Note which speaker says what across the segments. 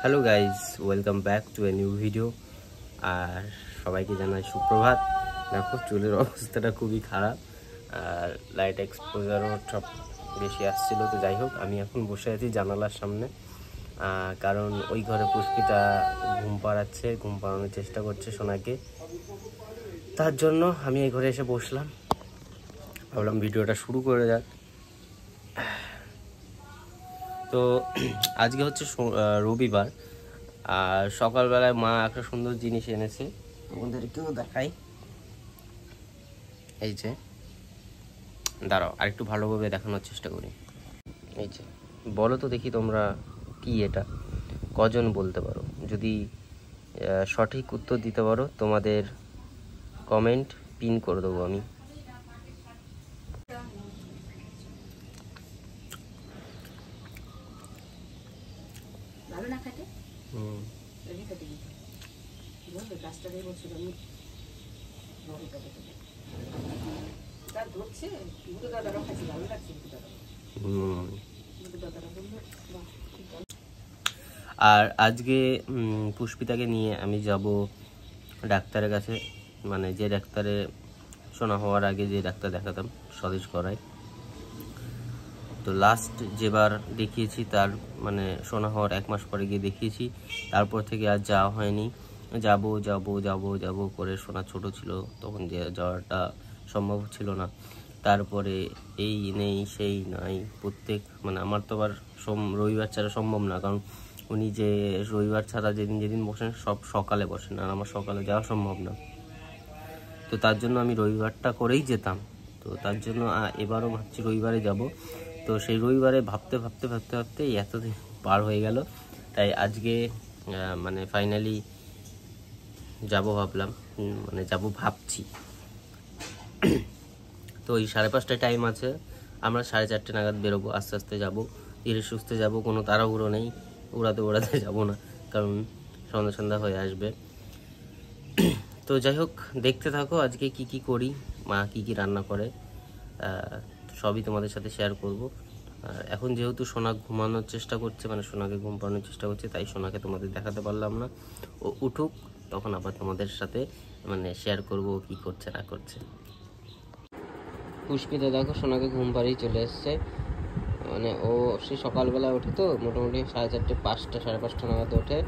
Speaker 1: Hello guys, welcome back to a new video. আর সবাইকে জানাই সুপ্রভাত। দেখো চুলের অবস্থাটা খুবই খারাপ আর লাইট এক্সপোজারও সব বেশি আসছিল। তো যাই হোক, আমি এখন বসে আছি জানালার সামনে, কারণ ওই ঘরে পুষ্পিতা ঘুম পাড়ানোর চেষ্টা করছে সোনাকে। তার জন্য আমি এই ঘরে এসে বসলাম, ভাবলাম ভিডিওটা শুরু করে যাক। তো আজকে হচ্ছে রবিবার, আর সকালবেলায় মা একটা সুন্দর জিনিস এনেছে, তোমাদেরকেও দেখাই। এই যে, দাঁড়াও আরেকটু ভালোভাবে দেখানোর চেষ্টা করি। এই যে, বলো তো দেখি তোমরা কি এটা, কজন বলতে পারো? যদি সঠিক উত্তর দিতে পারো তোমাদের কমেন্ট পিন করে দেবো আমি। আর আজকে পুষ্পিতাকে নিয়ে আমি যাব ডাক্তারের কাছে, মানে যে ডাক্তারে শোনা হওয়ার আগে যে ডাক্তার দেখাতাম স্বদেশ করায়। তো লাস্ট যেবার দেখিয়েছি তার মানে শোনা হওয়ার 1 মাস পরে গিয়ে দেখিয়েছি, তারপর থেকে আর যাওয়া হয়নি। যাব করে সোনা ছোট ছিল, তখন যে যাওয়াটা সম্ভব ছিল না। তারপরে এই নেই সেই নাই, প্রত্যেক মানে আমার তো আবার রবিবার ছাড়া সম্ভব না, কারণ উনি যে রবিবার ছাড়া যেদিন বসেন সব সকালে বসেন, আর আমার সকালে যাওয়া সম্ভব না। তো তার জন্য আমি রবিবারটা করেই যেতাম। তো তার জন্য এবারও ভাবছি রবিবারে যাব। তো সেই রবিবারে ভাবতে এতদিন পার হয়ে গেল, তাই আজকে মানে ফাইনালি যাব ভাবলাম, মানে যাব ভাবছি। তো ওই 5:30টায় টাইম আছে, আমরা 4:30 নাগাদ বেরোবো। আস্তে আস্তে যাবো, ধীরে সুস্থে যাবো, কোনো তাড়াহুড়ো নেই, উড়াতে যাব না, কারণ সন্ধ্যা হয়ে আসবে। তো যাই হোক, দেখতে থাকো আজকে কি করি, মা কি রান্না করে, সবই তোমাদের সাথে শেয়ার করব। আর এখন যেহেতু সোনা ঘুমানোর চেষ্টা করছে, মানে সোনাকে ঘুম পাড়ানোর চেষ্টা করছে, তাই সোনাকে তোমাদের দেখাতে পারলাম না। ও উঠুক, তখন আবার তোমাদের সাথে মানে শেয়ার করব কি করছে না করছে। পুষ্পিতা দেখো সোনাকে ঘুম পাড়িয়ে চলে এসছে, মানে ও সেই সকালবেলা ওঠে, তো মোটামুটি 4:30, 5টা 5:30 নাগাদ ওঠে।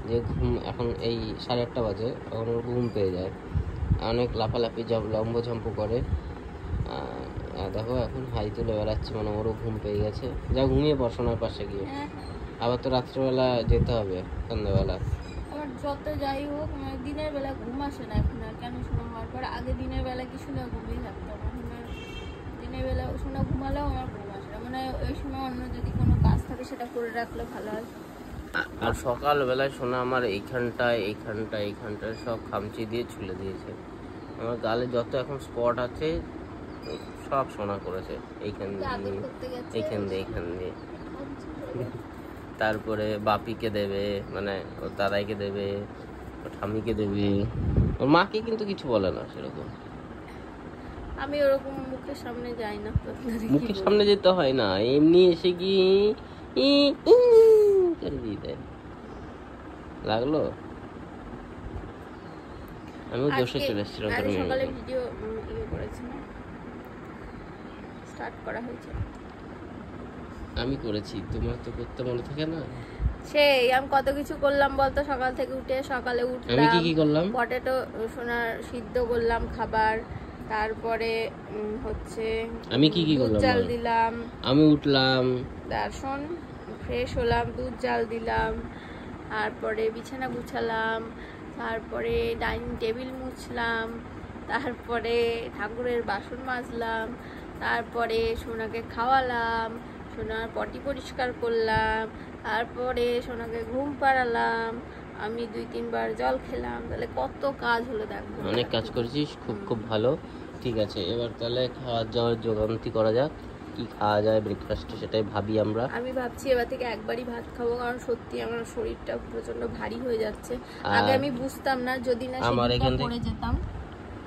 Speaker 1: যে ঘুম এখন এই 8:30 বাজে, এখন ওর ঘুম পেয়ে যায়, অনেক লাফালাফি লম্ব ঝম্প করে। দেখো এখন হাই তুলে বেড়াচ্ছে, মানে ওরও ঘুম পেয়ে গেছে। যা ঘুমিয়ে পড়াশোনার পাশে গিয়ে, আবার তো রাত্রেবেলা যেতে হবে, সন্ধ্যাবেলা।
Speaker 2: আবার যত যাই হোক, মানে দিনের বেলা ঘুম আসে না এখন আর, কেন শোনা হওয়ার পর। আগে দিনের বেলা কি শোনা ঘুমিয়ে থাকতাম, এখন আর দিনের বেলা শোনা ঘুমালেও আমার ঘুম আসে না, মানে ওই সময় অন্য যদি কোনো কাজ থাকে সেটা করে রাখলে ভালো হয়।
Speaker 1: আর সকালবেলায় শোনা আমার এইখানটায় সব খামচি দিয়ে ছুলে দিয়েছে। আমার গালে যত এখন স্পট আছে সব সোনা করেছে, এইখান দিয়ে। তারপরে বাপিকে দেবে, মানে ওর দাদাইকে দেবে, ওর ঠাম্মিকে দেবে, ওর মাকে কিন্তু কিছু বলে না সেরকম।
Speaker 2: আমি ওরকম মুখের সামনে যাই না,
Speaker 1: মুখের সামনে যেতে হয় না, এমনি এসে কি করে দিয়ে দেয়। লাগলো, আমি দোষে চলে এসেছিলাম।
Speaker 2: সকালে ভিডিও করেছি না, স্টার্ট করা হয়েছে,
Speaker 1: আমি করেছি, তোমার তো করতে মনে থাকে না।
Speaker 2: সেই আমি কত কিছু করলাম বলতো, সকাল থেকে উঠে। সকালে উঠলাম,
Speaker 1: আমি কি করলাম?
Speaker 2: পটেটো সোনার সিদ্ধ করলাম খাবার, তারপরে হচ্ছে
Speaker 1: আমি কি করলাম,
Speaker 2: জাল দিলাম,
Speaker 1: আমি উঠলাম,
Speaker 2: দর্শন ফ্রেশ হলাম, দুধ জাল দিলাম, তারপরে বিছানা গুছালাম, তারপরে ডাইনিং টেবিল মুছলাম, তারপরে ঠাকুরের বাসন মাজলাম, তারপরে সোনাকে খাওয়ালাম, সোনার পটি পরিষ্কার করলাম, তারপরে সোনাকে ঘুম পাড়ালাম, আমি 2-3 বার জল খেলাম। তাহলে কত কাজ হলো দেখো।
Speaker 1: অনেক কাজ করেছিস, খুব ভালো। ঠিক আছে, এবার তাহলে খাওয়া দাওয়ার জোগাড় করা যাক। কি খাওয়া যায় ব্রেকফাস্টে সেটাই ভাবি আমরা।
Speaker 2: আমি ভাবছি এবার থেকে একবারই ভাত খাবো, কারণ সত্যি আমার শরীরটা প্রচন্ড ভারী হয়ে যাচ্ছে। আগে আমি বুঝতাম না, যদি না
Speaker 1: আমার এখান থেকে
Speaker 2: পড়ে যেতাম।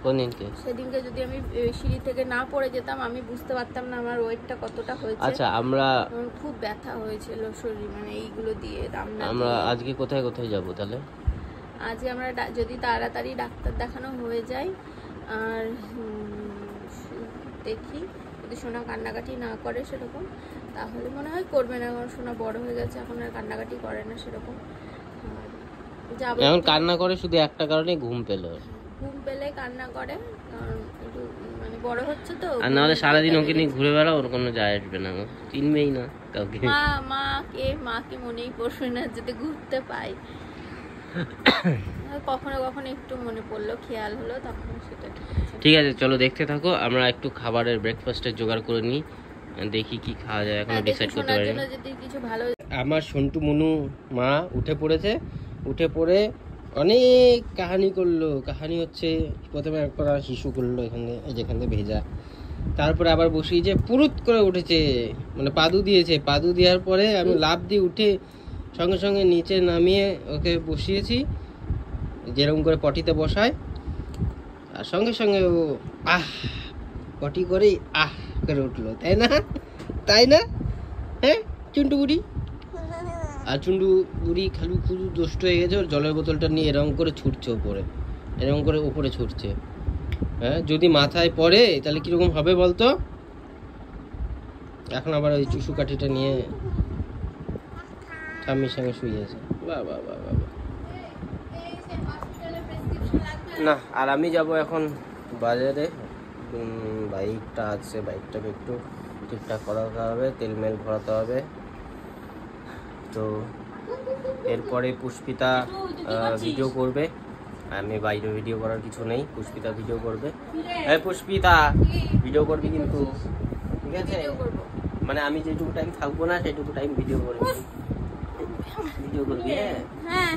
Speaker 1: কোন দিনকে?
Speaker 2: সেদিনকে যদি আমি সিঁড়ি থেকে না পড়ে যেতাম আমি বুঝতে পারতাম না আমার ওয়েটটা কতটা হয়েছে।
Speaker 1: আচ্ছা, আমরা
Speaker 2: খুব ব্যথা হয়েছিল শরীর, মানে এইগুলো দিয়ে
Speaker 1: আমরা আজকে কোথায় কোথায় যাব তাহলে?
Speaker 2: আজকে আমরা যদি তাড়াতাড়ি ডাক্তার দেখানো হয়ে যায়, আর দেখি যদি সোনা কান্নাকাটি না করে সেরকম, তাহলে মনে হয় করবে না, কারণ সোনা বড় হয়ে গেছে, এখন আর কান্নাকাটি করে না সেরকম।
Speaker 1: এখন কান্না করে শুধু একটা কারণে, ঘুম পেলে
Speaker 2: কান্না করে, কারণ একটু মানে বড় হচ্ছে তো।
Speaker 1: আর নাহলে সারাদিন ওকে নিয়ে ঘুরে বেড়াও, ওর কোনো যায় আসবে না, চিনবেই না কাউকে।
Speaker 2: মাকে মনেই পড়বে না যদি ঘুরতে পাই। কখনো কখনো একটু মনে পড়লো, খেয়াল হলো, তখন সেটা ঠিক আছে।
Speaker 1: চলো দেখতে থাকো। আমরা একটু খাবারের ব্রেকফাস্টের জোগাড় করে নিই, দেখি কি খাওয়া যায়, এখনো ডিসাইড করতে পারি না।
Speaker 2: যদি কিছু ভালো,
Speaker 1: আমার সন্টু মনু মা উঠে পড়েছে, উঠে পড়ে অনেক কাহানি করলো। কাহানি হচ্ছে প্রথমে একবার শিশু করলো এখানে, যেখান থেকে ভেজা, তারপরে আবার বসিয়ে যে পুরুত করে উঠেছে, মানে পাদু দিয়েছে। পাদু দেওয়ার পরে আমি লাফ দিয়ে উঠে সঙ্গে সঙ্গে নিচে নামিয়ে ওকে বসিয়েছি, যেরকম করে পটিতে বসায়, আর সঙ্গে সঙ্গে ও পটি করেই করে উঠলো। তাই না হ্যাঁ চুন্টু বুড়ি? আর চুন্টু বুড়ি খালু খুদু দুষ্ট হয়ে গেছে, ওর জলের বোতলটা নিয়ে এরকম করে ছুটছে ওপরে, এরকম করে ওপরে ছুটছে। হ্যাঁ, যদি মাথায় পড়ে তাহলে কিরকম হবে বলতো? এখন আবার ওই চুষু কাঠিটা নিয়ে ঠাম্মির সঙ্গে শুয়েছে। বাবা বাবা না। আর আমি যাব এখন বাজারে, বাইকটা আছে, বাইকটাকে একটু ঠিকঠাক করাতে হবে, তেল মেল ভরাতে হবে। তো এরপরে পুষ্পিতা ভিডিও করবে, আমি বাইরে ভিডিও করার কিছু নেই, পুষ্পিতা ভিডিও করবে। এই পুষ্পিতা ভিডিও করবি কিন্তু, ঠিক আছে? মানে আমি যেটুকু টাইম থাকবো না সেটুকু টাইম ভিডিও করবি, হ্যাঁ?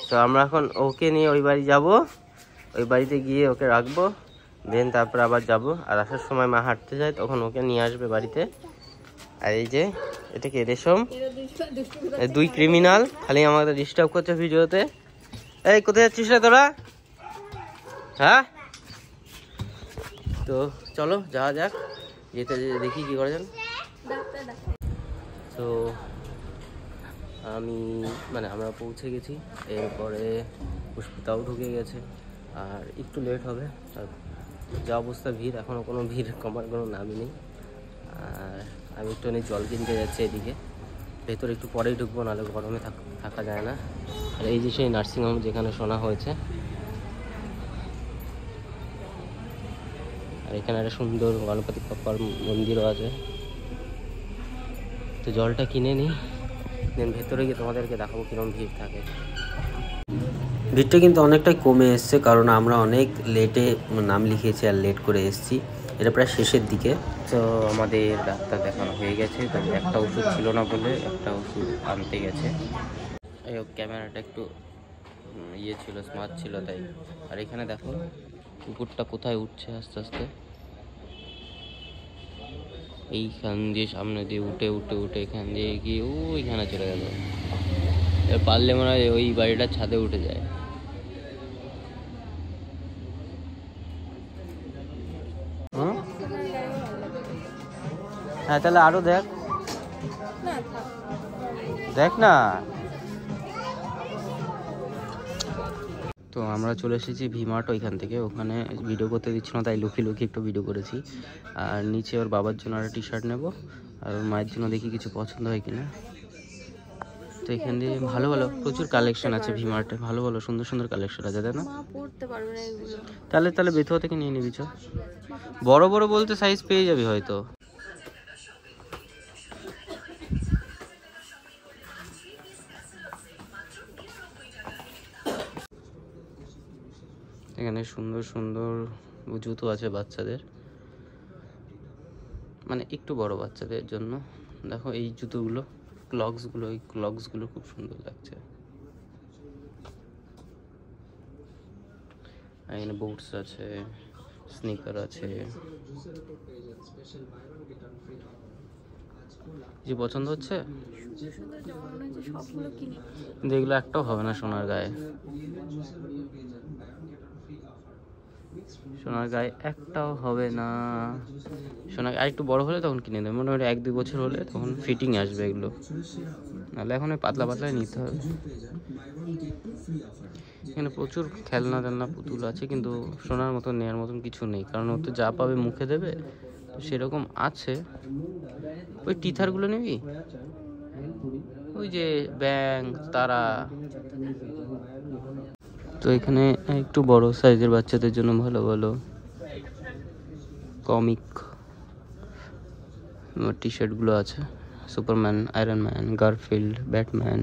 Speaker 1: তো আমরা এখন ওকে নিয়ে ওই বাড়ি যাব, ওই বাড়িতে গিয়ে ওকে রাখবো, দেন তারপর আবার যাব। আর আসার সময় মা হাঁটতে যায়, তখন ওকে নিয়ে আসবে বাড়িতে। আর এই যে এটাকে রেশম, দুই ক্রিমিনাল খালি আমাদের ডিস্টার্ব করছে ভিডিওতে। এই কোথায় যাচ্ছিস রে তোরা? হ্যাঁ, তো চলো যাওয়া যাক, যেতে দেখি কি করে যান। তো আমরা পৌঁছে গেছি, এরপরে পুষ্পিতাও ঢুকে গেছে, আর একটু লেট হবে। আর যা অবস্থা ভিড়, এখনও কোনো ভিড় কমার কোনো নামই নেই। আর আমি একটু জল কিনতে যাচ্ছি এদিকে, ভেতরে একটু পরেই ঢুকবো, নাহলে গরমে থাকা যায় না। আর এই যে সেই নার্সিংহোম যেখানে শোনা হয়েছে, আর এখানে একটা সুন্দর গণপতি বাপ্পার মন্দিরও আছে। তো জলটা কিনে নিই, দেন ভেতরে গিয়ে তোমাদেরকে দেখাবো কিরকম ভিড় থাকে। ভিড়টা কিন্তু অনেকটাই কমে এসছে, কারণ আমরা অনেক লেটে নাম লিখিয়েছি আর লেট করে এসেছি, এটা প্রায় শেষের দিকে। তো আমাদের ডাক্তার দেখানো হয়ে গেছে, তবে একটা ওষুধ ছিল না বলে একটা ওষুধ আনতে গেছে। এই ক্যামেরাটা একটু ছিল, স্মার্ট ছিল তাই। আর এখানে দেখো কুকুরটা কোথায় উঠছে আস্তে আস্তে, এইখান দিয়ে সামনে দিয়ে উঠে উঠে উঠে এখান দিয়ে গিয়ে ওইখানে চলে গেল। এবার পারলে মনে হয় ওই বাড়িটার ছাদে উঠে যায়। হ্যাঁ, তাহলে আরো দেখ না। তো আমরা চলে এসেছি ভিমার্ট, ওইখান থেকে। ওখানে ভিডিও করতে দিচ্ছিল না, তাই লুকিয়ে লুকিয়ে একটু ভিডিও করেছি। আর নিচে ওর বাবার জন্য একটা টি শার্ট নেবো, আর ওর মায়ের জন্য দেখি কিছু পছন্দ হয় কিনা। তো এখান দিয়ে ভালো ভালো প্রচুর কালেকশন আছে ভিমার্টে, ভালো ভালো সুন্দর সুন্দর কালেকশন আছে, তাই না? তাহলে বেথুয়া থেকে নিয়ে নিবি। বড় বড় বলতে সাইজ পেয়ে যাবি হয়তো। এখানে সুন্দর সুন্দর জুতো আছে বাচ্চাদের, মানে একটু বড় বাচ্চাদের জন্য। দেখো এই জুতোগুলো, ক্লগসগুলো, এই ক্লগসগুলো খুব সুন্দর লাগছে। এখানে বুটস আছে, স্নিকার আছে। যে পছন্দ হচ্ছে, কিন্তু এগুলো একটাও হবে না সোনার গায়ে। সোনার গায়ে একটাও হবে না। সোনার আর একটু বড় হলে তখন কিনে দেবে, মোটামুটি 1-2 বছর হলে তখন ফিটিং আসবে এগুলো, নাহলে এখন পাতলা পাতলাই নিতে হবে। এখানে প্রচুর খেলনা টেলনা পুতুল আছে, কিন্তু সোনার মতন নেওয়ার মতন কিছু নেই, কারণ ও তো যা পাবে মুখে দেবে, তো সেরকম আছে। ওই টিথারগুলো নিবি, ওই যে ব্যাং তারা। তো এখানে একটু বড় সাইজের বাচ্চাদের জন্য ভালো ভালো কমিক টি শার্টগুলো আছে, Superman, iron man, Garfield, Batman,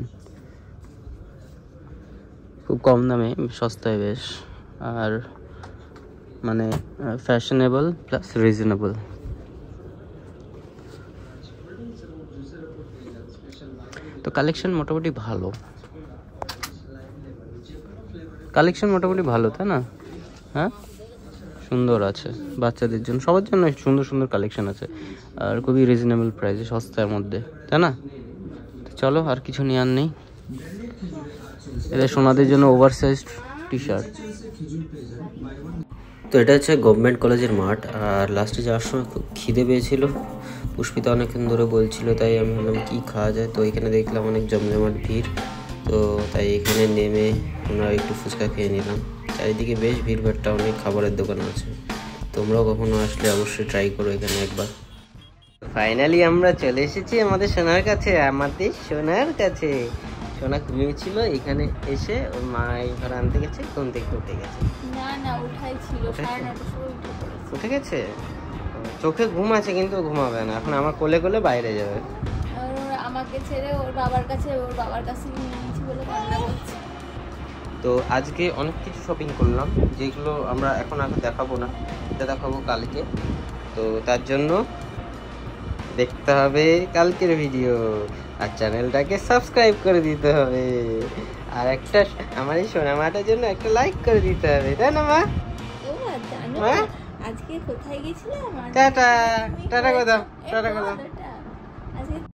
Speaker 1: খুব কম দামে, সস্তায় বেশ, আর মানে ফ্যাশনেবল প্লাস রিজনেবল। তো কালেকশন মোটামুটি ভালো, তাই না? হ্যাঁ, সুন্দর আছে বাচ্চাদের জন্য, সবার জন্য সুন্দর সুন্দর কালেকশন আছে, আর খুবই রিজনেবল প্রাইসে, সস্তার মধ্যে, তাই না? চলো, আর কিছু নেওয়ার নেই। এটা সোনাদের জন্য ওভার সাইজ টি শার্ট। তো এটা হচ্ছে গভর্নমেন্ট কলেজের মাঠ, আর লাস্টে যাওয়ার সময় খুব খিদে পেয়েছিল, পুষ্পিতা অনেকক্ষণ ধরে বলছিল, তাই আমি ভাবলাম কী খাওয়া যায়। তো এখানে দেখলাম অনেক জমজমাট ভিড়, তো তাই এখানে নেমে আমরা একটু ফুচকা খেয়ে নিলাম। চারিদিকে বেশ ভিড়ভাট্টা, অনেক খাবারের দোকান আছে, তোমরাও কখনো আসলে অবশ্যই ট্রাই করো এখানে একবার। ফাইনালি আমরা চলে এসেছি আমাদের সোনার কাছে, সোনা ঘুমিয়েছিল, এখানে এসে ওর মা ঘর আনতে গেছে, ঘুম থেকে উঠে গেছে।
Speaker 2: না উঠাইছিল, 9:30টার সময়
Speaker 1: উঠে গেছে, চোখে ঘুম আছে কিন্তু ঘুমাবে না এখন, আমার কোলে কোলে বাইরে যাবে।
Speaker 2: আমাকে ছেড়ে ওর বাবার কাছে নিয়ে নিয়েছি বলে কান্না করছে।
Speaker 1: তো আজকে অনেক কিছু শপিং করলাম, যেগুলো আমরা এখন আগে দেখাবো না, এটা দেখাবো কালকে। তো তার জন্য দেখতে হবে কালকের ভিডিও, আর চ্যানেলটাকে সাবস্ক্রাইব করে দিতে হবে, আর একটা আমার এই সোনা মাটার জন্য একটা লাইক করে দিতে হবে, তাই না মা?
Speaker 2: আজকে কোথায় গেছিলাম?
Speaker 1: টাটা। টাটা কথা।